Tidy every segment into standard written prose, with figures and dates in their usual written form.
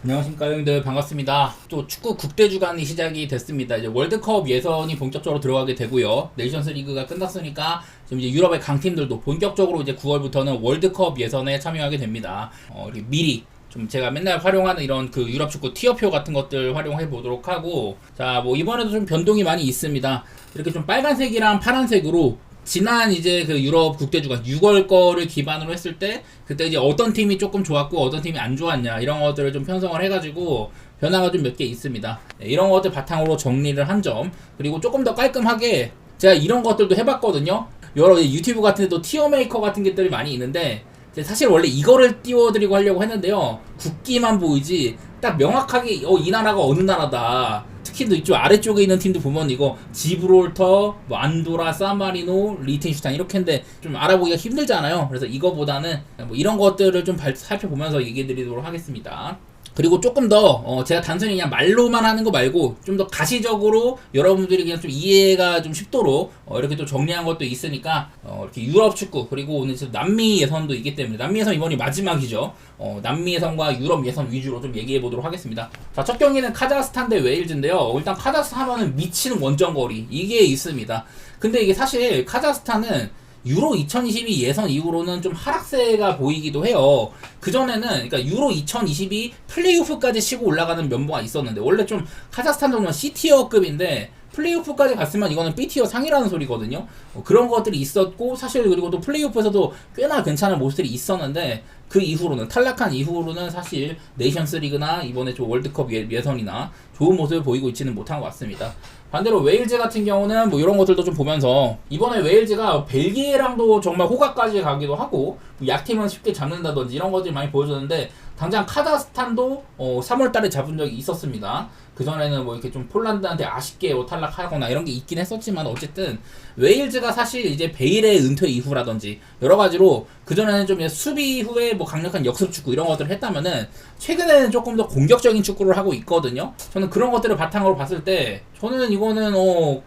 안녕하십니까 형님들, 반갑습니다. 또 축구 국대 주간이 시작이 됐습니다. 이제 월드컵 예선이 본격적으로 들어가게 되고요. 네이션스 리그가 끝났으니까 지금 이제 유럽의 강팀들도 본격적으로 이제 9월부터는 월드컵 예선에 참여하게 됩니다. 이렇게 미리 좀 제가 맨날 활용하는 이런 그 유럽 축구 티어표 같은 것들 활용해 보도록 하고, 자, 뭐 이번에도 좀 변동이 많이 있습니다. 이렇게 좀 빨간색이랑 파란색으로 지난 이제 그 유럽 국대주간 6월 거를 기반으로 했을 때 그때 이제 어떤 팀이 조금 좋았고 어떤 팀이 안 좋았냐 이런 것들을 좀 편성을 해가지고 변화가 좀 몇 개 있습니다. 네, 이런 것들 바탕으로 정리를 한 점, 그리고 조금 더 깔끔하게 제가 이런 것들도 해봤거든요. 여러 유튜브 같은 데도 티어 메이커 같은 것들이 많이 있는데 사실 원래 이거를 띄워드리고 하려고 했는데요, 국기만 보이지 딱 명확하게 이 나라가 어느 나라다, 특히 또 이쪽 아래쪽에 있는 팀도 보면 이거 지브롤터, 뭐 안도라, 산마리노, 리텐슈타인 이렇게인데 좀 알아보기가 힘들잖아요. 그래서 이거보다는 뭐 이런 것들을 좀 살펴보면서 얘기해 드리도록 하겠습니다. 그리고 조금 더 제가 단순히 그냥 말로만 하는 거 말고 좀 더 가시적으로 여러분들이 그냥 좀 이해가 좀 쉽도록 이렇게 또 정리한 것도 있으니까 이렇게 유럽 축구, 그리고 오늘 남미 예선도 있기 때문에 남미 예선 이번이 마지막이죠. 남미 예선과 유럽 예선 위주로 좀 얘기해 보도록 하겠습니다. 자, 첫 경기는 카자흐스탄 대 웨일즈인데요. 일단 카자흐스탄 하면은 미치는 원정거리 이게 있습니다. 근데 이게 사실 카자흐스탄은 유로 2022 예선 이후로는 좀 하락세가 보이기도 해요. 그전에는, 그러니까 유로 2022 플레이오프까지 치고 올라가는 면모가 있었는데, 원래 좀 카자흐스탄 정도는 C티어급인데 플레이오프까지 갔으면 이거는 B티어 상이라는 소리거든요. 그런 것들이 있었고, 사실 그리고 또 플레이오프에서도 꽤나 괜찮은 모습들이 있었는데, 그 이후로는, 탈락한 이후로는 사실 네이션스 리그나 이번에 좀 월드컵 예선이나 좋은 모습을 보이고 있지는 못한 것 같습니다. 반대로 웨일즈 같은 경우는 뭐 이런 것들도 좀 보면서, 이번에 웨일즈가 벨기에랑도 정말 호가까지 가기도 하고 약팀은 쉽게 잡는다든지 이런 것들이 많이 보여줬는데, 당장 카자흐스탄도 3월달에 잡은 적이 있었습니다. 그전에는 뭐 이렇게 좀 폴란드한테 아쉽게 탈락하거나 이런 게 있긴 했었지만, 어쨌든 웨일즈가 사실 이제 베일의 은퇴 이후라든지 여러 가지로 그전에는 좀 수비 후에 뭐 강력한 역습 축구 이런 것들을 했다면은 최근에는 조금 더 공격적인 축구를 하고 있거든요. 저는 그런 것들을 바탕으로 봤을 때 저는 이거는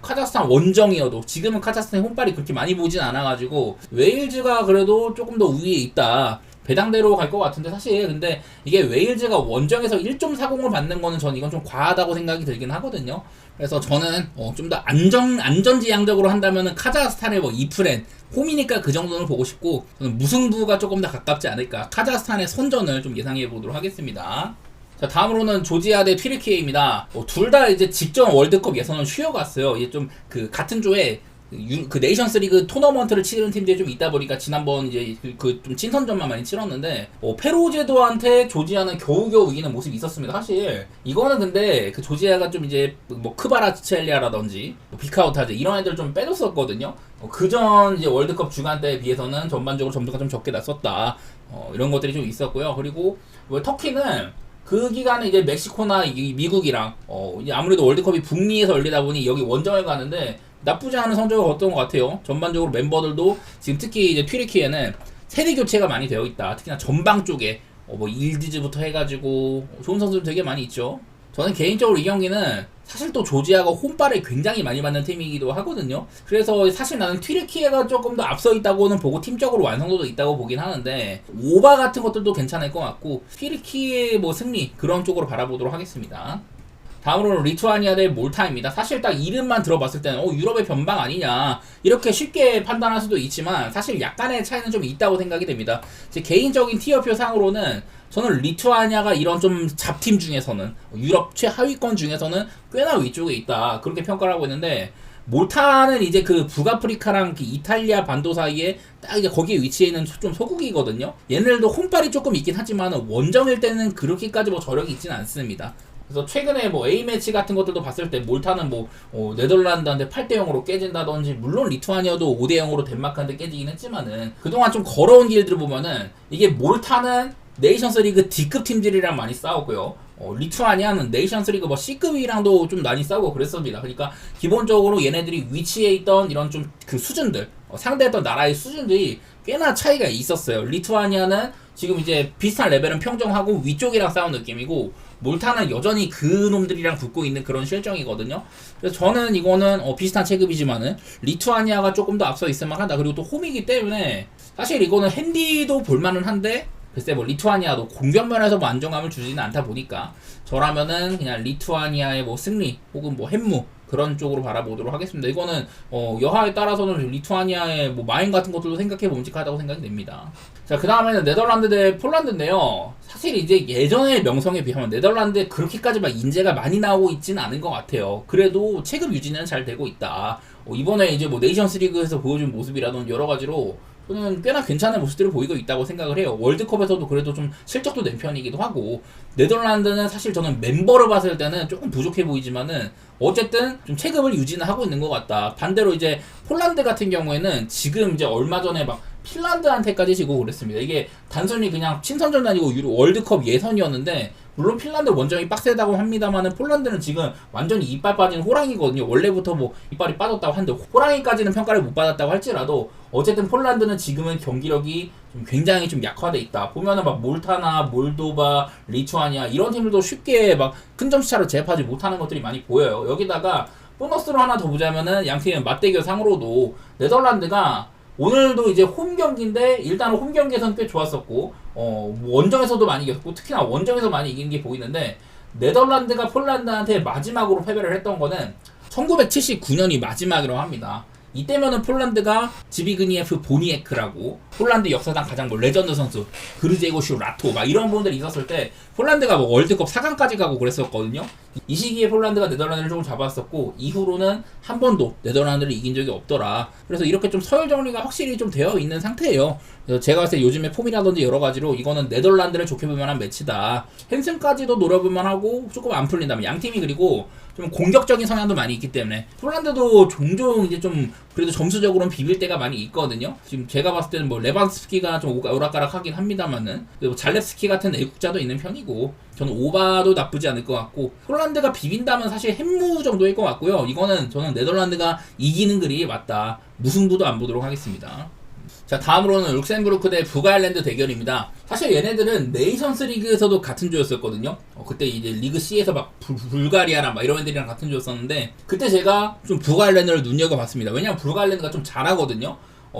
카자흐스탄 원정이어도, 지금은 카자흐스탄의 혼발이 그렇게 많이 보진 않아가지고 웨일즈가 그래도 조금 더 위에 있다, 배당대로 갈 것 같은데, 사실 근데 이게 웨일즈가 원정에서 1.40을 받는 거는 저는 이건 좀 과하다고 생각이 들긴 하거든요. 그래서 저는 좀 더 안전지향적으로 한다면은 카자흐스탄의 뭐 2프렌 홈이니까 그 정도는 보고 싶고, 저는 무승부가 조금 더 가깝지 않을까, 카자흐스탄의 선전을 좀 예상해 보도록 하겠습니다. 자, 다음으로는 조지아 대 튀르키예입니다. 둘 다 이제 직전 월드컵 예선을 쉬어갔어요. 이제 좀 그 같은 조에 그 네이션스 리그 토너먼트를 치르는 팀들이 좀 있다 보니까 지난번 이제 좀 친선전만 많이 치렀는데, 페로제도한테 조지아는 겨우겨우 이기는 모습이 있었습니다. 사실 이거는 근데 그 조지아가 좀 이제 뭐 크바라치첼리아라든지 뭐 비카우타제 이런 애들 좀 빼줬었거든요. 그전 이제 월드컵 주간 때에 비해서는 전반적으로 점수가 좀 적게 났었다, 이런 것들이 좀 있었고요. 그리고 뭐 터키는 그 기간에 이제 멕시코나 미국이랑 이제 아무래도 월드컵이 북미에서 열리다 보니 여기 원정을 가는데 나쁘지 않은 성적을 거뒀던 것 같아요. 전반적으로 멤버들도 지금 특히 이제 튀르키예는 세대 교체가 많이 되어 있다. 특히나 전방 쪽에 뭐 일디즈부터 해가지고 좋은 선수들 되게 많이 있죠. 저는 개인적으로 이 경기는 사실 또 조지아가 홈발을 굉장히 많이 받는 팀이기도 하거든요. 그래서 사실 나는 튀르키예가 조금 더 앞서 있다고는 보고 팀적으로 완성도도 있다고 보긴 하는데, 오바 같은 것들도 괜찮을 것 같고 튀르키예 뭐 승리 그런 쪽으로 바라보도록 하겠습니다. 다음으로는 리투아니아 대 몰타입니다. 사실 딱 이름만 들어봤을 때는 유럽의 변방 아니냐 이렇게 쉽게 판단할 수도 있지만, 사실 약간의 차이는 좀 있다고 생각이 됩니다. 제 개인적인 티어표 상으로는 저는 리투아니아가 이런 좀 잡팀 중에서는, 유럽 최하위권 중에서는 꽤나 위쪽에 있다, 그렇게 평가를 하고 있는데, 몰타는 이제 그 북아프리카랑 그 이탈리아 반도 사이에 딱 이제 거기에 위치해 있는 좀 소국이거든요. 얘네들도 홈발이 조금 있긴 하지만 원정일 때는 그렇게까지 뭐 저력이 있지는 않습니다. 그래서 최근에 뭐 A매치 같은 것들도 봤을 때 몰타는 뭐 네덜란드한테 8대0으로 깨진다든지, 물론 리투아니아도 5대0으로 덴마크한테 깨지긴 했지만은 그동안 좀 걸어온 길들을 보면은 이게 몰타는 네이션스 리그 D급 팀들이랑 많이 싸웠고요, 리투아니아는 네이션스 리그 뭐 C급이랑도 좀 많이 싸우고 그랬습니다. 그러니까 기본적으로 얘네들이 위치해 있던 이런 좀 그 수준들, 상대했던 나라의 수준들이 꽤나 차이가 있었어요. 리투아니아는 지금 이제 비슷한 레벨은 평정하고 위쪽이랑 싸운 느낌이고, 몰타는 여전히 그 놈들이랑 붙고 있는 그런 실정이거든요. 그래서 저는 이거는 비슷한 체급이지만은 리투아니아가 조금 더 앞서 있을 만하다. 그리고 또 홈이기 때문에 사실 이거는 핸디도 볼만은 한데, 글쎄 뭐 리투아니아도 공격 면에서 뭐 안정감을 주지는 않다 보니까 저라면은 그냥 리투아니아의 뭐 승리 혹은 뭐 햄무 그런 쪽으로 바라보도록 하겠습니다. 이거는 여하에 따라서는 리투아니아의 뭐 마인 같은 것들도 생각해 봄직하다고 생각이 됩니다. 자, 그 다음에는 네덜란드 대 폴란드인데요. 사실 이제 예전의 명성에 비하면 네덜란드에 그렇게까지 막 인재가 많이 나오고 있지는 않은 것 같아요. 그래도 체급 유지는 잘 되고 있다. 이번에 이제 뭐 네이션스 리그에서 보여준 모습이라든 여러 가지로 저는 꽤나 괜찮은 모습들을 보이고 있다고 생각을 해요. 월드컵에서도 그래도 좀 실적도 낸 편이기도 하고, 네덜란드는 사실 저는 멤버를 봤을 때는 조금 부족해 보이지만은 어쨌든 좀 체급을 유지는 하고 있는 것 같다. 반대로 이제 폴란드 같은 경우에는 지금 이제 얼마 전에 막 핀란드한테까지 지고 그랬습니다. 이게 단순히 그냥 친선전도 아니고 월드컵 예선이었는데, 물론 핀란드 원정이 빡세다고 합니다만은 폴란드는 지금 완전히 이빨 빠진 호랑이거든요. 원래부터 뭐 이빨이 빠졌다고 하는데 호랑이까지는 평가를 못 받았다고 할지라도 어쨌든 폴란드는 지금은 경기력이 좀 굉장히 좀 약화돼 있다. 보면은 막 몰타나 몰도바, 리투아니아 이런 팀들도 쉽게 막 큰 점수차를 제압하지 못하는 것들이 많이 보여요. 여기다가 보너스로 하나 더 보자면은 양팀의 맞대결 상으로도 네덜란드가 오늘도 이제 홈 경기인데 일단은 홈 경기에서는 꽤 좋았었고 원정에서도 많이 이겼고 특히나 원정에서 많이 이긴 게 보이는데, 네덜란드가 폴란드한테 마지막으로 패배를 했던 거는 1979년이 마지막이라고 합니다. 이때면은 폴란드가 지비그니에프 보니에크라고 폴란드 역사상 가장 뭐 레전드 선수 그르제고슈 라토 막 이런 분들이 있었을 때 폴란드가 뭐 월드컵 4강까지 가고 그랬었거든요. 이 시기에 폴란드가 네덜란드를 조금 잡았었고 이후로는 한 번도 네덜란드를 이긴 적이 없더라. 그래서 이렇게 좀 서열 정리가 확실히 좀 되어 있는 상태예요. 그래서 제가 봤을 때 요즘에 폼이라든지 여러 가지로 이거는 네덜란드를 좋게 볼 만한 매치다. 햄승까지도 노려볼 만하고 조금 안 풀린다면 양팀이 그리고 좀 공격적인 성향도 많이 있기 때문에 폴란드도 종종 이제 좀 그래도 점수적으로는 비빌 때가 많이 있거든요. 지금 제가 봤을 때는 뭐 레반스키가 좀 오락가락하긴 합니다만은 뭐 잘렙스키 같은 애국자도 있는 편이고 저는 오바도 나쁘지 않을 것 같고, 폴란드가 비빈다면 사실 햄무 정도일 것 같고요. 이거는 저는 네덜란드가 이기는 그리 맞다. 무승부도 안 보도록 하겠습니다. 자, 다음으로는 룩셈부르크 대 북아일랜드 대결입니다. 사실 얘네들은 네이션스 리그에서도 같은 조였었거든요. 그때 이제 리그 C에서 막 불가리아랑 막 이런 애들이랑 같은 조였었는데 그때 제가 좀 북아일랜드를 눈여겨봤습니다. 왜냐면 북아일랜드가 좀 잘하거든요.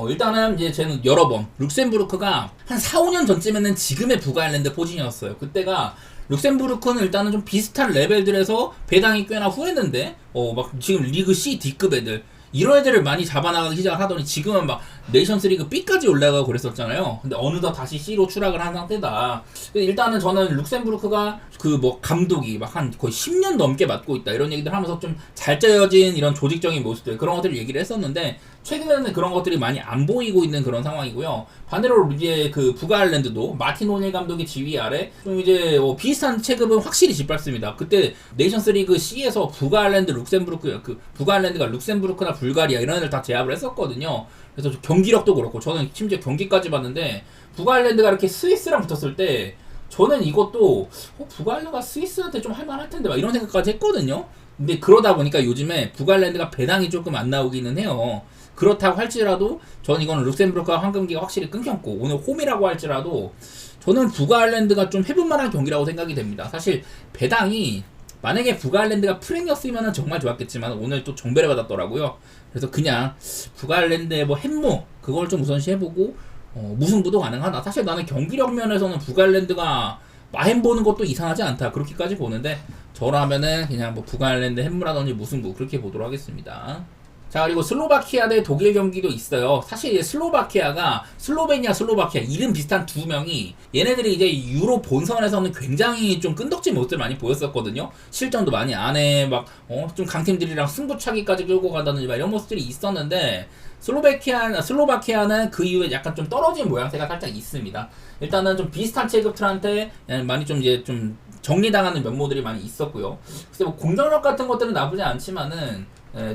일단은 이제 저는 여러 번 룩셈부르크가 한 4, 5년 전쯤에는 지금의 북아일랜드 포진이었어요. 그때가 룩셈부르크는 일단은 좀 비슷한 레벨들에서 배당이 꽤나 후했는데 막 지금 리그 C D급 애들 이런 애들을 많이 잡아나가기 시작하더니 지금은 막 네이션스 리그 B까지 올라가고 그랬었잖아요. 근데 어느덧 다시 C로 추락을 한 상태다. 일단은 저는 룩셈부르크가 그 뭐 감독이 막 한 거의 10년 넘게 맡고 있다 이런 얘기들 하면서 좀 잘 짜여진 이런 조직적인 모습들 그런 것들을 얘기를 했었는데, 최근에는 그런 것들이 많이 안 보이고 있는 그런 상황이고요. 반대로 이제 그 북아일랜드도 마틴 오닐 감독의 지휘 아래 좀 이제 비슷한 체급은 확실히 짓밟습니다. 그때 네이션스 리그 C에서 북아일랜드, 룩셈부르크, 그 북아일랜드가 룩셈부르크나 불가리아 이런 애들 다 제압을 했었거든요. 그래서 경기력도 그렇고 저는 심지어 경기까지 봤는데 북아일랜드가 이렇게 스위스랑 붙었을 때 저는 이것도 북아일랜드가 스위스한테 좀 할만할 텐데 막 이런 생각까지 했거든요. 근데 그러다 보니까 요즘에 북아일랜드가 배당이 조금 안 나오기는 해요. 그렇다고 할지라도 저는 이거는 룩셈부르크와 황금기가 확실히 끊겼고 오늘 홈이라고 할지라도 저는 북아일랜드가 좀 해볼만한 경기라고 생각이 됩니다. 사실 배당이 만약에 북아일랜드가 프랭이었으면 정말 좋았겠지만 오늘 또 정배를 받았더라고요. 그래서 그냥 북아일랜드의 뭐 햄무 그걸 좀 우선시 해보고 무승부도 가능하다. 사실 나는 경기력 면에서는 북아일랜드가 마햄 보는 것도 이상하지 않다 그렇게까지 보는데, 저라면은 그냥 뭐 북아일랜드 햄무라든지 무승부 그렇게 보도록 하겠습니다. 자, 그리고 슬로바키아 대 독일 경기도 있어요. 사실 슬로바키아가 슬로베니아 이름 비슷한 두 명이 얘네들이 이제 유로 본선에서는 굉장히 좀 끈덕진 모습을 많이 보였었거든요. 실전도 많이 안 해, 막 좀 강팀들이랑 승부차기까지 끌고 간다든지 막 이런 모습들이 있었는데, 슬로바키아는 그 이후에 약간 좀 떨어진 모양새가 살짝 있습니다. 일단은 좀 비슷한 체급들한테 많이 좀 이제 좀 정리당하는 면모들이 많이 있었고요. 그래서 뭐 공격력 같은 것들은 나쁘지 않지만은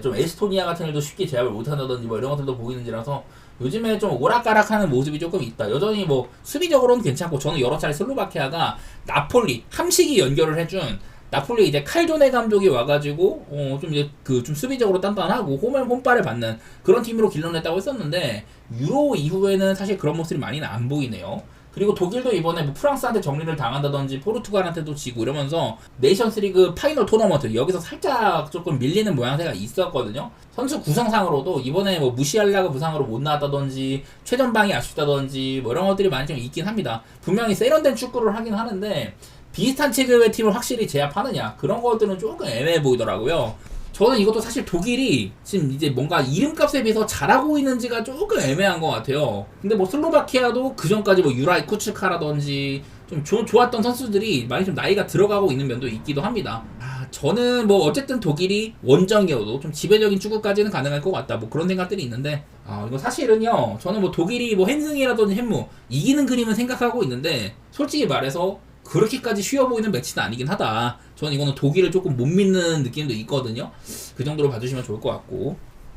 좀 에스토니아 같은 애도 쉽게 제압을 못한다든지 뭐 이런 것들도 보이는지라서 요즘에 좀 오락가락하는 모습이 조금 있다. 여전히 뭐 수비적으로는 괜찮고, 저는 여러 차례 슬로바키아가 나폴리 함식이 연결을 해준 나폴리 이제 칼조네 감독이 와가지고 좀 이제 그 좀 수비적으로 단단하고 홈발을 받는 그런 팀으로 길러냈다고 했었는데 유로 이후에는 사실 그런 모습이 많이는 안 보이네요. 그리고 독일도 이번에 뭐 프랑스한테 정리를 당한다든지 포르투갈한테도 지고 이러면서 네이션스리그 파이널 토너먼트 여기서 살짝 조금 밀리는 모양새가 있었거든요. 선수 구성상으로도 이번에 뭐 무시할라가 부상으로 못 나왔다든지 최전방이 아쉽다든지 뭐 이런 것들이 많이 좀 있긴 합니다. 분명히 세련된 축구를 하긴 하는데 비슷한 체급의 팀을 확실히 제압하느냐 그런 것들은 조금 애매해 보이더라고요. 저는 이것도 사실 독일이 지금 이제 뭔가 이름값에 비해서 잘하고 있는지가 조금 애매한 것 같아요. 근데 뭐 슬로바키아도 그 전까지 뭐 유라이 쿠츠카라든지 좀 좋았던 선수들이 많이 좀 나이가 들어가고 있는 면도 있기도 합니다. 저는 뭐 어쨌든 독일이 원정이어도 좀 지배적인 축구까지는 가능할 것 같다. 뭐 그런 생각들이 있는데, 이거 사실은요, 저는 뭐 독일이 뭐 핸승이라든지 햄무 이기는 그림은 생각하고 있는데, 솔직히 말해서 그렇게까지 쉬워 보이는 매치는 아니긴 하다. 저는 이거는 독일을 조금 못 믿는 느낌도 있거든요. 그 정도로 봐주시면 좋을 것 같고.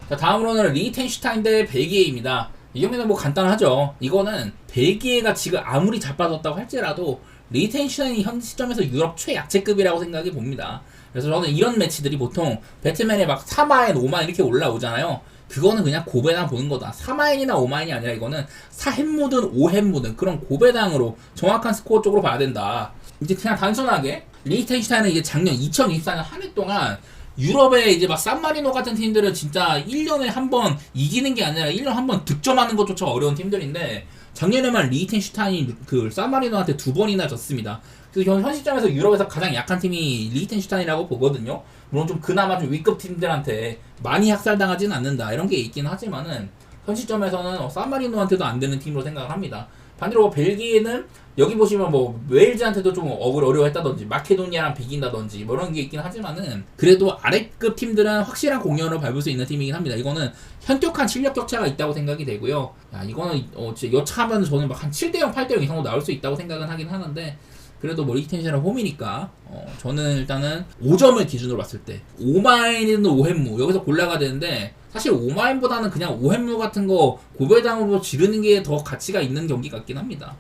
자, 다음으로는 리히텐슈타인 대 벨기에입니다. 이 경기는 뭐 간단하죠. 이거는 벨기에가 지금 아무리 자빠졌다고 할지라도 리히텐슈타인이 현 시점에서 유럽 최약체급이라고 생각이 봅니다. 그래서 저는 이런 매치들이 보통 배트맨에 막 4마인, 5마인 이렇게 올라오잖아요. 그거는 그냥 고배당 보는 거다. 4마인이나 5마인이 아니라 이거는 4햄무든 5햄무든 그런 고배당으로 정확한 스코어 쪽으로 봐야 된다. 이제 그냥 단순하게 리히텐슈타인은 이제 작년 2024년 한 해 동안 유럽의 이제 막 산마리노 같은 팀들은 진짜 1년에 한 번 이기는 게 아니라 1년에 한 번 득점하는 것조차 어려운 팀들인데 작년에만 리히텐슈타인이 그 산마리노한테 2번이나 졌습니다. 그래서 현 시점에서 유럽에서 가장 약한 팀이 리히텐슈타인이라고 보거든요. 물론 좀 그나마 좀 위급 팀들한테 많이 학살당하지는 않는다 이런 게 있긴 하지만은 현 시점에서는 산마리노한테도 안 되는 팀으로 생각을 합니다. 반대로 벨기에는 여기 보시면 뭐 웨일즈한테도 좀 어려워했다든지 마케도니아랑 비긴다든지 뭐 이런 게 있긴 하지만은 그래도 아래급 팀들은 확실한 공연을 밟을 수 있는 팀이긴 합니다. 이거는 현격한 실력 격차가 있다고 생각이 되고요. 이거는 진짜 여차하면 저는 막 한 7대0, 8대0 이상으로 나올 수 있다고 생각은 하긴 하는데 그래도 뭐 리히텐슈타인은 홈이니까 저는 일단은 5점을 기준으로 봤을 때 5마인이든 5햄무 여기서 골라가 되는데 사실 5마인보다는 그냥 5햄무 같은 거 고배당으로 지르는 게 더 가치가 있는 경기 같긴 합니다.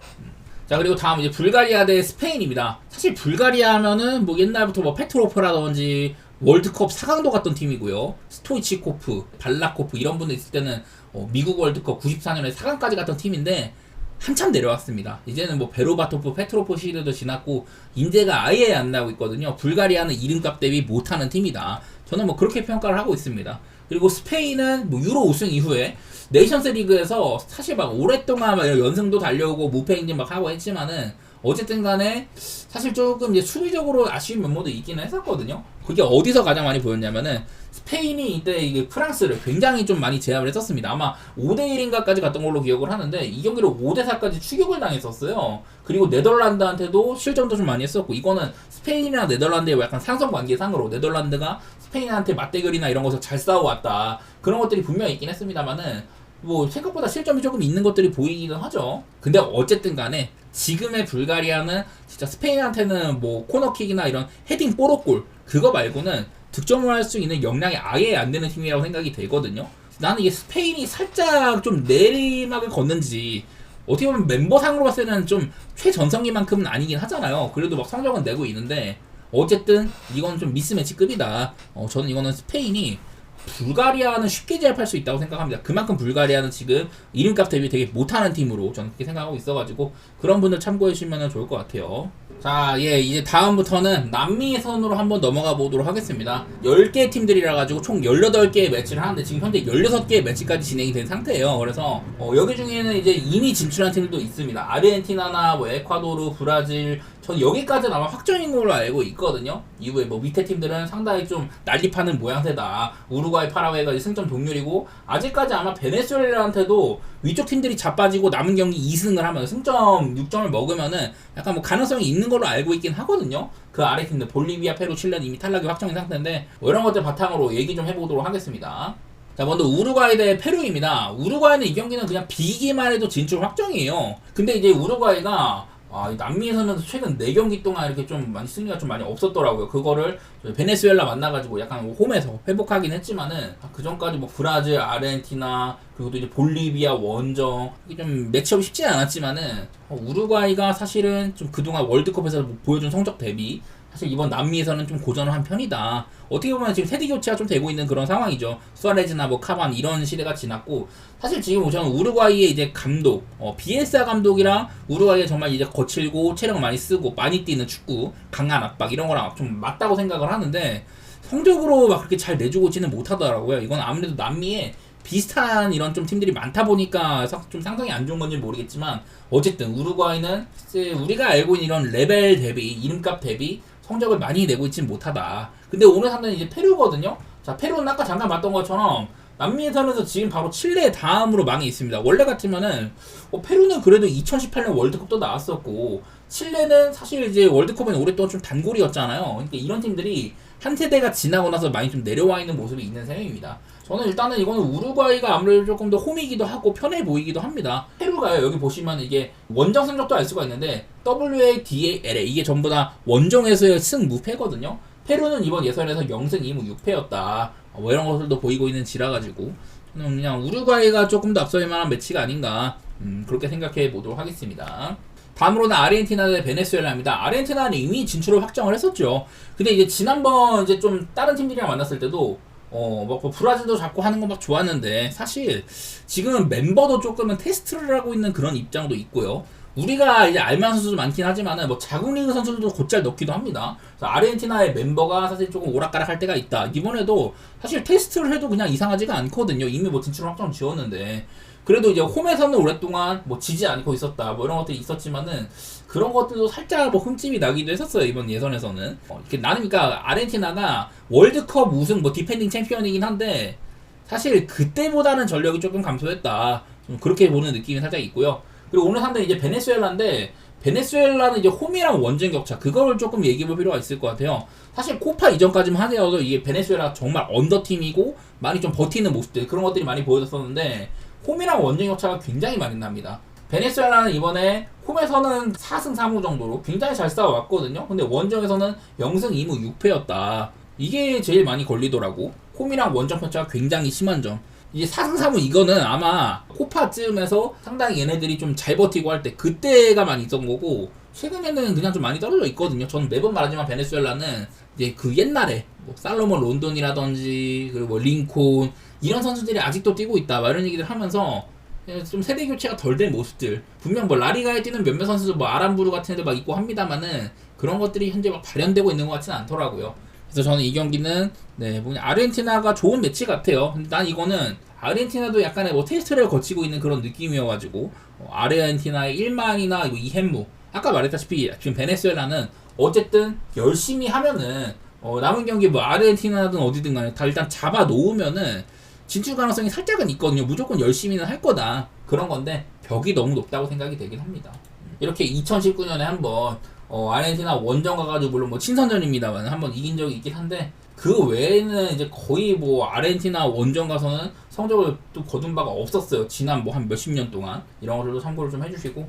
자, 그리고 다음 이제 불가리아 대 스페인입니다. 사실 불가리아 하면은 뭐 옛날부터 뭐 페트로프라든지 월드컵 4강도 갔던 팀이고요. 스토이치코프, 발라코프 이런 분들 있을 때는 미국 월드컵 94년에 4강까지 갔던 팀인데 한참 내려왔습니다. 이제는 뭐 베로바토프, 페트로프 시리즈도 지났고 인재가 아예 안 나오고 있거든요. 불가리아는 이름값 대비 못하는 팀이다. 저는 뭐 그렇게 평가를 하고 있습니다. 그리고 스페인은 뭐 유로 우승 이후에 네이션스 리그에서 사실 막 오랫동안 막 연승도 달려오고 무패 행진 막 하고 했지만은 어쨌든 간에 사실 조금 이제 수비적으로 아쉬운 면모도 있기는 했었거든요. 그게 어디서 가장 많이 보였냐면은 스페인이 이때 이게 프랑스를 굉장히 좀 많이 제압을 했었습니다. 아마 5대1인가까지 갔던 걸로 기억을 하는데 이 경기로 5대4까지 추격을 당했었어요. 그리고 네덜란드한테도 실점도 좀 많이 했었고 이거는 스페인이랑 네덜란드의 약간 상성관계상으로 네덜란드가 스페인한테 맞대결이나 이런 것을 잘 싸워왔다. 그런 것들이 분명히 있긴 했습니다만은 뭐 생각보다 실점이 조금 있는 것들이 보이기는 하죠. 근데 어쨌든 간에 지금의 불가리아는 진짜 스페인한테는 뭐 코너킥이나 이런 헤딩 뽀록골 그거 말고는 득점을 할 수 있는 역량이 아예 안 되는 팀이라고 생각이 되거든요. 나는 이게 스페인이 살짝 좀 내리막을 걷는지 어떻게 보면 멤버상으로 봤을 때는 좀 최전성기만큼은 아니긴 하잖아요. 그래도 막 성적은 내고 있는데 어쨌든 이건 좀 미스매치급이다. 저는 이거는 스페인이 불가리아는 쉽게 제압할 수 있다고 생각합니다. 그만큼 불가리아는 지금 이름값 대비 되게 못하는 팀으로 저는 그렇게 생각하고 있어가지고 그런 분들 참고해 주시면 좋을 것 같아요. 자, 이제 다음부터는 남미 예선으로 한번 넘어가 보도록 하겠습니다. 10개 팀들이라 가지고 총 18개의 매치를 하는데 지금 현재 16개의 매치까지 진행이 된 상태예요. 그래서 여기 중에는 이제 이미 진출한 팀들도 있습니다. 아르헨티나나 뭐 에콰도르, 브라질 전 여기까지는 아마 확정인 걸로 알고 있거든요. 이후에 뭐 밑에 팀들은 상당히 좀 난립하는 모양새다. 우루과이, 파라과이가 승점 동률이고 아직까지 아마 베네수엘라한테도 위쪽 팀들이 자빠지고 남은 경기 2승을 하면 승점 6점을 먹으면은 약간 뭐 가능성이 있는 걸로 알고 있긴 하거든요. 그 아래 팀들 볼리비아, 페루, 칠레는 이미 탈락이 확정인 상태인데 뭐 이런 것들 바탕으로 얘기 좀 해보도록 하겠습니다. 자, 먼저 우루과이 대 페루입니다. 우루과이는 이 경기는 그냥 비기만 해도 진출 확정이에요. 근데 이제 우루과이가 남미에서는 최근 4경기 동안 이렇게 좀 많이 승리가 좀 많이 없었더라고요. 그거를 베네수엘라 만나가지고 약간 홈에서 회복하긴 했지만은 그 전까지 뭐 브라질, 아르헨티나 그리고 또 이제 볼리비아 원정 이게 좀 매치업이 쉽지 않았지만은 우루과이가 사실은 좀 그동안 월드컵에서 보여준 성적 대비 사실 이번 남미에서는 좀 고전을 한 편이다. 어떻게 보면 지금 세대 교체가 좀 되고 있는 그런 상황이죠. 수아레즈나 뭐 카반 이런 시대가 지났고, 사실 지금 저는 우루과이의 이제 감독, 비엘사 감독이랑 우루과이가 정말 이제 거칠고 체력 많이 쓰고 많이 뛰는 축구, 강한 압박 이런 거랑 좀 맞다고 생각을 하는데, 성적으로 막 그렇게 잘 내주고 있지는 못하더라고요. 이건 아무래도 남미에 비슷한 이런 좀 팀들이 많다 보니까 좀 상성이 안 좋은 건지 모르겠지만, 어쨌든 우루과이는 이제 우리가 알고 있는 이런 레벨 대비, 이름값 대비 성적을 많이 내고 있진 못하다. 근데 오늘 상대는 이제 페루거든요. 자, 페루는 아까 잠깐 봤던 것처럼 남미 예선에서 지금 바로 칠레 다음으로 망해 있습니다. 원래 같으면은 페루는 그래도 2018년 월드컵도 나왔었고, 칠레는 사실 이제 월드컵은 오랫동안 좀 단골이었잖아요. 그러니까 이런 팀들이 한 세대가 지나고 나서 많이 좀 내려와 있는 모습이 있는 셈입니다. 저는 일단은 이거는 우루과이가 아무래도 조금 더 홈이기도 하고 편해 보이기도 합니다. 페루가요. 여기 보시면 이게 원정 성적도 알 수가 있는데 WA, DA, LA 이게 전부 다 원정에서의 승무패거든요. 페루는 이번 예선에서 0승 2무 6패였다. 뭐 이런 것들도 보이고 있는 지라 가지고 저는 그냥 우루과이가 조금 더 앞서갈 만한 매치가 아닌가 그렇게 생각해 보도록 하겠습니다. 다음으로는 아르헨티나 대 베네수엘라입니다. 아르헨티나는 이미 진출을 확정을 했었죠. 근데 이제 지난번 이제 좀 다른 팀들이랑 만났을 때도 막 브라질도 잡고 하는 건 막 좋았는데, 사실 지금은 멤버도 조금은 테스트를 하고 있는 그런 입장도 있고요. 우리가 이제 알만한 선수도 많긴 하지만은 뭐 자국 리그 선수들도 곧잘 넣기도 합니다. 그래서 아르헨티나의 멤버가 사실 조금 오락가락할 때가 있다. 이번에도 사실 테스트를 해도 그냥 이상하지가 않거든요. 이미 뭐 진출 확정 지었는데. 그래도 이제 홈에서는 오랫동안 뭐 지지 않고 있었다 뭐 이런 것들이 있었지만은, 그런 것들도 살짝 뭐 흠집이 나기도 했었어요. 이번 예선에서는 이렇게 나는 그러니까 아르헨티나가 월드컵 우승 뭐 디펜딩 챔피언이긴 한데 사실 그때보다는 전력이 조금 감소했다, 좀 그렇게 보는 느낌이 살짝 있고요. 그리고 오늘 상대는 이제 베네수엘라인데, 베네수엘라는 이제 홈이랑 원정 격차, 그걸 조금 얘기해볼 필요가 있을 것 같아요. 사실 코파 이전까지만 하더라도 이게 베네수엘라 정말 언더팀이고 많이 좀 버티는 모습들, 그런 것들이 많이 보여졌었는데 홈이랑 원정 격차가 굉장히 많이 납니다. 베네수엘라는 이번에 홈에서는 4승 3무 정도로 굉장히 잘 싸워왔거든요. 근데 원정에서는 0승 2무 6패였다. 이게 제일 많이 걸리더라고. 홈이랑 원정 편차가 굉장히 심한 점. 이제 4승 3무 이거는 아마 코파쯤에서 상당히 얘네들이 좀 잘 버티고 할 때 그때가 많이 있던 거고, 최근에는 그냥 좀 많이 떨어져 있거든요. 저는 매번 말하지만 베네수엘라는 이제 그 옛날에 뭐 살로몬 론돈이라든지 그리고 뭐 링콘 이런 선수들이 아직도 뛰고 있다 막 이런 얘기들 하면서 좀 세대 교체가 덜 된 모습들, 분명 뭐 라리가에 뛰는 몇몇 선수들 뭐 아람부르 같은 애들 막 있고 합니다만은 그런 것들이 현재 막 발현되고 있는 것 같지는 않더라고요. 그래서 저는 이 경기는 아르헨티나가 좋은 매치 같아요. 근데 난 이거는 아르헨티나도 약간의 뭐 테스트를 거치고 있는 그런 느낌이어가지고 아르헨티나의 1만이나 2햄무, 아까 말했다시피 지금 베네수엘라는 어쨌든 열심히 하면은 남은 경기 뭐 아르헨티나든 어디든 간에 다 일단 잡아 놓으면은 진출 가능성이 살짝은 있거든요. 무조건 열심히는 할 거다, 그런 건데 벽이 너무 높다고 생각이 되긴 합니다. 이렇게 2019년에 한번 아르헨티나 원정 가가지고, 물론 뭐 친선전입니다만 한번 이긴 적이 있긴 한데, 그 외에는 이제 거의 뭐 아르헨티나 원정 가서는 성적을 또 거둔 바가 없었어요. 지난 뭐 한 몇십 년 동안. 이런 것들도 참고를 좀 해주시고.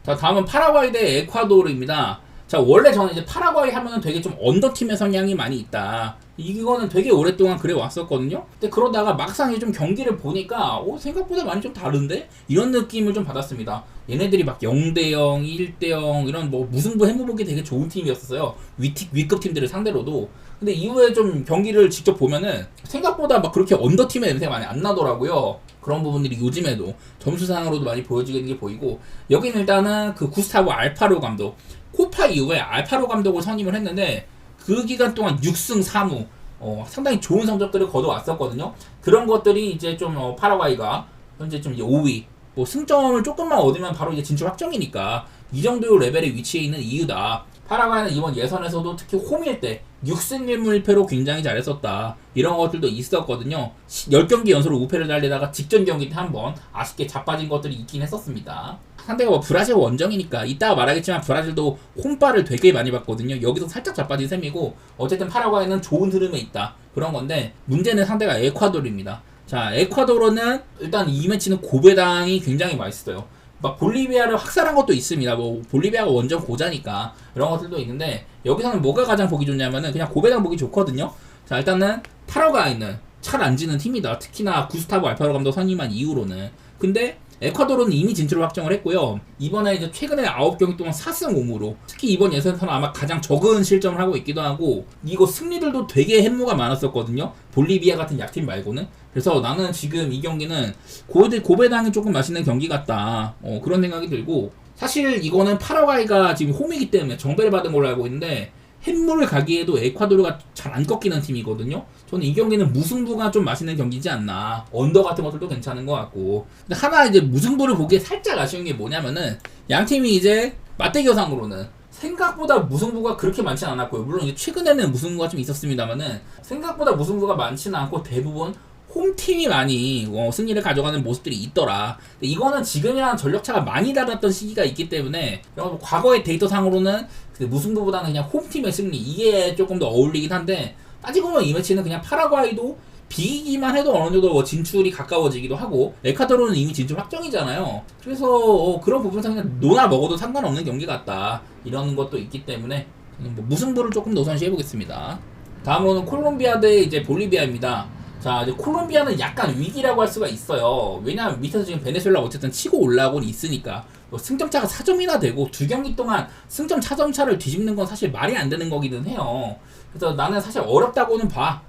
자, 다음은 파라과이 대 에콰도르입니다. 자, 원래 저는 이제 파라과이 하면은 되게 좀 언더팀의 성향이 많이 있다, 이거는 되게 오랫동안 그래 왔었거든요. 근데 그러다가 막상 좀 경기를 보니까 생각보다 많이 좀 다른데? 이런 느낌을 좀 받았습니다. 얘네들이 막 0대0, 1대0 이런 뭐 무승부 해보기 되게 좋은 팀이었어요. 위급 팀들을 상대로도. 근데 이후에 좀 경기를 직접 보면은 생각보다 막 그렇게 언더팀의 냄새가 많이 안 나더라고요. 그런 부분들이 요즘에도 점수상으로도 많이 보여지는 게 보이고, 여기는 일단은 그 구스타보 알파로 감독, 코파 이후에 알파로 감독을 선임을 했는데 그 기간 동안 6승 3무 상당히 좋은 성적들을 거둬왔었거든요. 그런 것들이 이제 좀 파라과이가 현재 좀 이제 5위, 뭐 승점을 조금만 얻으면 바로 이제 진출 확정이니까 이 정도 레벨에 위치해 있는 이유다. 파라과이는 이번 예선에서도 특히 홈일 때 6승 1무 1패로 굉장히 잘했었다, 이런 것들도 있었거든요. 10경기 연속으로 우패를 달리다가 직전 경기 때 한번 아쉽게 자빠진 것들이 있긴 했었습니다. 상대가 뭐 브라질 원정이니까 이따가 말하겠지만 브라질도 홈파를 되게 많이 봤거든요. 여기서 살짝 자빠진 셈이고, 어쨌든 파라과이는 좋은 흐름에 있다, 그런 건데, 문제는 상대가 에콰도르입니다. 자, 에콰도르는 일단 이 매치는 고배당이 굉장히 맛있어요. 막 볼리비아를 확살한 것도 있습니다. 뭐 볼리비아가 원정 고자니까 이런 것들도 있는데, 여기서는 뭐가 가장 보기 좋냐면은 그냥 고배당 보기 좋거든요. 자, 일단은 파라과이는 잘 안 지는 팀이다. 특히나 구스타보 알파로 감독 선임한 이후로는. 근데 에콰도르는 이미 진출을 확정을 했고요. 이번에 이제 최근에 9경기 동안 4승 5무로 특히 이번 예선에서는 아마 가장 적은 실점을 하고 있기도 하고 이거 승리들도 되게 햄무가 많았었거든요. 볼리비아 같은 약팀 말고는. 그래서 나는 지금 이 경기는 고배당이 조금 맛있는 경기 같다. 그런 생각이 들고 사실 이거는 파라과이가 지금 홈이기 때문에 정배를 받은 걸로 알고 있는데 햄물을 가기에도 에콰도르가 잘 안 꺾이는 팀이거든요. 저는 이 경기는 무승부가 좀 맛있는 경기지 않나. 언더 같은 것들도 괜찮은 것 같고. 근데 하나 이제 무승부를 보기에 살짝 아쉬운 게 뭐냐면은 양 팀이 이제 맞대결상으로는 생각보다 무승부가 그렇게 많지는 않았고요. 물론 이제 최근에는 무승부가 좀 있었습니다만은 생각보다 무승부가 많지는 않고 대부분 홈팀이 많이 승리를 가져가는 모습들이 있더라. 근데 이거는 지금이랑 전력차가 많이 달았던 시기가 있기 때문에 과거의 데이터상으로는 무승부보다는 그냥 홈팀의 승리 이게 조금 더 어울리긴 한데 따지고 보면 이 매치는 그냥 파라과이도 비기기만 해도 어느 정도 진출이 가까워지기도 하고 에콰도르는 이미 진출 확정이잖아요. 그래서 그런 부분에서 그냥 노나 먹어도 상관없는 경기 같다 이런 것도 있기 때문에 무승부를 조금 더 우선시해보겠습니다. 다음으로는 콜롬비아 대 이제 볼리비아입니다. 자, 이제 콜롬비아는 약간 위기라고 할 수가 있어요. 왜냐면 밑에서 지금 베네수엘라 어쨌든 치고 올라오고는 있으니까 승점차가 4점이나 되고 두 경기 동안 승점 차점차를 뒤집는 건 사실 말이 안 되는 거기는 해요. 그래서 나는 사실 어렵다고는 봐.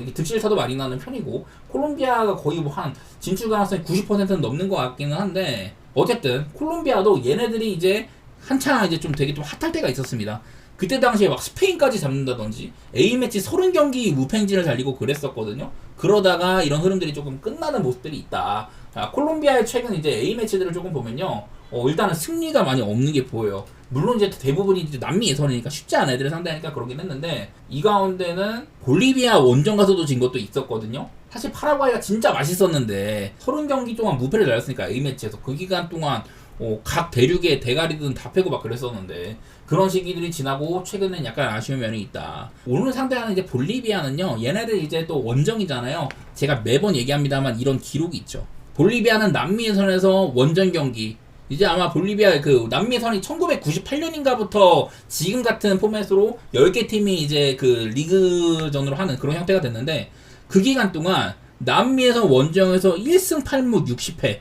이게 득실차도 많이 나는 편이고 콜롬비아가 거의 한 진출 가능성이 90%는 넘는 것 같기는 한데 어쨌든 콜롬비아도 얘네들이 이제 한창 이제 좀 되게 좀 핫할 때가 있었습니다. 그때 당시에 막 스페인까지 잡는다든지 A매치 30경기 무패행진을 달리고 그랬었거든요. 그러다가 이런 흐름들이 조금 끝나는 모습들이 있다. 자, 콜롬비아의 최근 이제 A매치들을 조금 보면요. 일단은 승리가 많이 없는 게 보여요. 물론 이제 대부분이 이제 남미 예선이니까 쉽지 않은 애들을 상대하니까 그러긴 했는데 이 가운데는 볼리비아 원정 가서도 진 것도 있었거든요. 사실 파라과이가 진짜 맛있었는데 30경기 동안 무패를 달렸으니까 A매치에서 그 기간 동안 각 대륙의 대가리든 다 패고 막 그랬었는데 그런 시기들이 지나고 최근엔 약간 아쉬운 면이 있다. 오늘 상대하는 이제 볼리비아는요, 얘네들 이제 또 원정이잖아요. 제가 매번 얘기합니다만 이런 기록이 있죠. 볼리비아는 남미 예선에서 원정 경기 이제 아마 볼리비아 그 남미 예선이 1998년인가부터 지금 같은 포맷으로 10개 팀이 이제 그 리그전으로 하는 그런 형태가 됐는데 그 기간 동안 남미 예선 원정에서 1승 8무 60패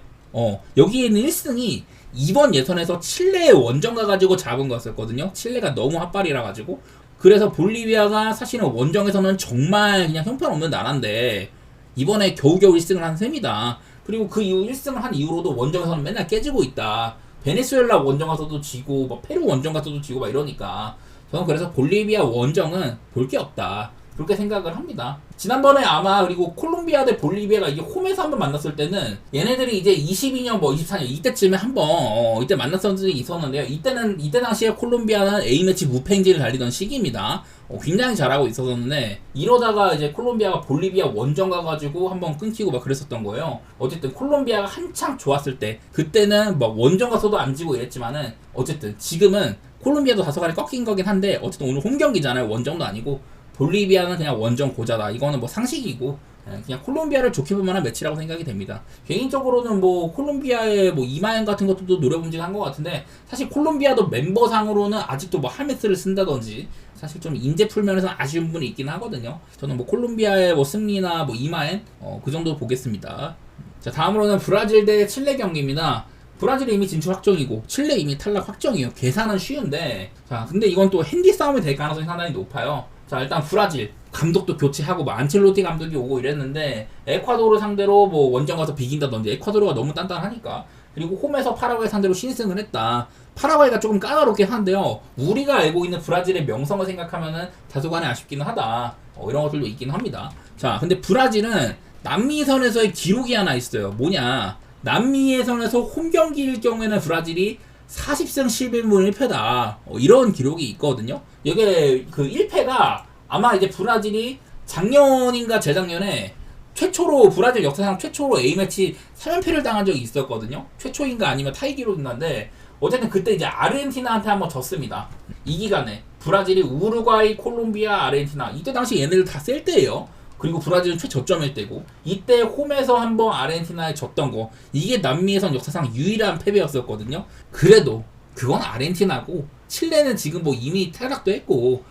여기에는 1승이 이번 예선에서 칠레의 원정 가가지고 잡은 거였었거든요. 칠레가 너무 핫발이라 가지고. 그래서 볼리비아가 사실은 원정에서는 정말 그냥 형편없는 나라인데 이번에 겨우겨우 1승을 한 셈이다. 그리고 그 이후 1승을 한 이후로도 원정에서는 맨날 깨지고 있다. 베네수엘라 원정 가서도 지고 뭐 페루 원정 가서도 지고 막 이러니까 저는 그래서 볼리비아 원정은 볼 게 없다. 그렇게 생각을 합니다. 지난번에 아마 그리고 콜롬비아 대 볼리비아가 이게 홈에서 한번 만났을 때는 얘네들이 이제 22년 뭐 24년 이때쯤에 한번 이때 만났던 적이 있었는데요. 이때 당시에 콜롬비아는 A매치 무패행진을 달리던 시기입니다. 굉장히 잘하고 있었는데 이러다가 이제 콜롬비아가 볼리비아 원정 가가지고 한번 끊기고 막 그랬었던 거예요. 어쨌든 콜롬비아가 한창 좋았을 때 그때는 뭐 원정 가서도 안 지고 이랬지만은 어쨌든 지금은 콜롬비아도 다소간에 꺾인 거긴 한데 어쨌든 오늘 홈 경기잖아요. 원정도 아니고 볼리비아는 그냥 원정 고자다. 이거는 뭐 상식이고 그냥 콜롬비아를 좋게 볼 만한 매치라고 생각이 됩니다. 개인적으로는 뭐 콜롬비아의 뭐 이마엔 같은 것도 노려본질한 것 같은데 사실 콜롬비아도 멤버상으로는 아직도 뭐 하메스를 쓴다든지 사실 좀 인재 풀면에서 아쉬운 부분이 있긴 하거든요. 저는 뭐 콜롬비아의 뭐 승리나 뭐 이마엔 그 정도 보겠습니다. 자, 다음으로는 브라질 대 칠레 경기입니다. 브라질이 이미 진출 확정이고 칠레 이미 탈락 확정이에요. 계산은 쉬운데 자 근데 이건 또 핸디 싸움이 될 가능성이 상당히 높아요. 자 일단 브라질 감독도 교체하고 뭐 안첼로티 감독이 오고 이랬는데 에콰도르 상대로 뭐 원정 가서 비긴다든지 에콰도르가 너무 단단하니까 그리고 홈에서 파라과이 상대로 신승을 했다. 파라과이가 조금 까다롭긴 한데요. 우리가 알고 있는 브라질의 명성을 생각하면은 다소간에 아쉽기는 하다. 이런 것들도 있긴 합니다. 자 근데 브라질은 남미선에서의 기록이 하나 있어요. 뭐냐 남미 예선에서 홈 경기일 경우에는 브라질이 40승 11무 1패다. 이런 기록이 있거든요. 이게 그 1패가 아마 이제 브라질이 작년인가 재작년에 최초로 브라질 역사상 최초로 A매치 3연패를 당한 적이 있었거든요. 최초인가 아니면 타이 기록인가인데 어쨌든 그때 이제 아르헨티나한테 한번 졌습니다. 이 기간에 브라질이 우루과이, 콜롬비아, 아르헨티나 이때 당시 얘네들 다 셀 때예요. 그리고 브라질은 최저점일 때고 이때 홈에서 한번 아르헨티나에 졌던 거 이게 남미에선 역사상 유일한 패배였었거든요. 그래도 그건 아르헨티나고 칠레는 지금 뭐 이미 탈락도 했고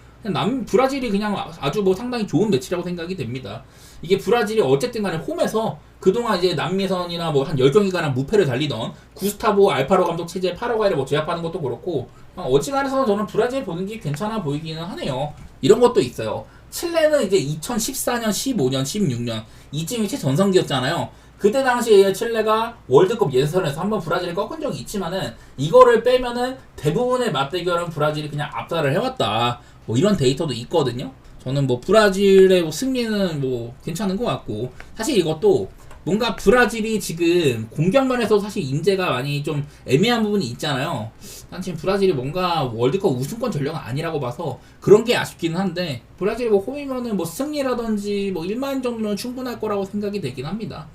브라질이 그냥 아주 뭐 상당히 좋은 매치라고 생각이 됩니다. 이게 브라질이 어쨌든 간에 홈에서 그동안 이제 남미선이나 뭐 한 10경기가량 무패를 달리던 구스타보 알파로 감독 체제 파라과이를 뭐 제압하는 것도 그렇고 어지간해서 저는 브라질 보는 게 괜찮아 보이기는 하네요. 이런 것도 있어요. 칠레는 이제 2014년, 15년, 16년 이쯤이 최전성기였잖아요. 그때 당시에 칠레가 월드컵 예선에서 한번 브라질을 꺾은 적이 있지만은 이거를 빼면은 대부분의 맞대결은 브라질이 그냥 압살을 해왔다. 뭐 이런 데이터도 있거든요. 저는 뭐 브라질의 뭐 승리는 뭐 괜찮은 것 같고 사실 이것도 뭔가 브라질이 지금 공격면에서 사실 인재가 많이 좀 애매한 부분이 있잖아요. 난 지금 브라질이 뭔가 월드컵 우승권 전력은 아니라고 봐서 그런 게 아쉽기는 한데 브라질이 뭐 홈이면은 뭐 승리라든지 뭐 1만 정도면 충분할 거라고 생각이 되긴 합니다.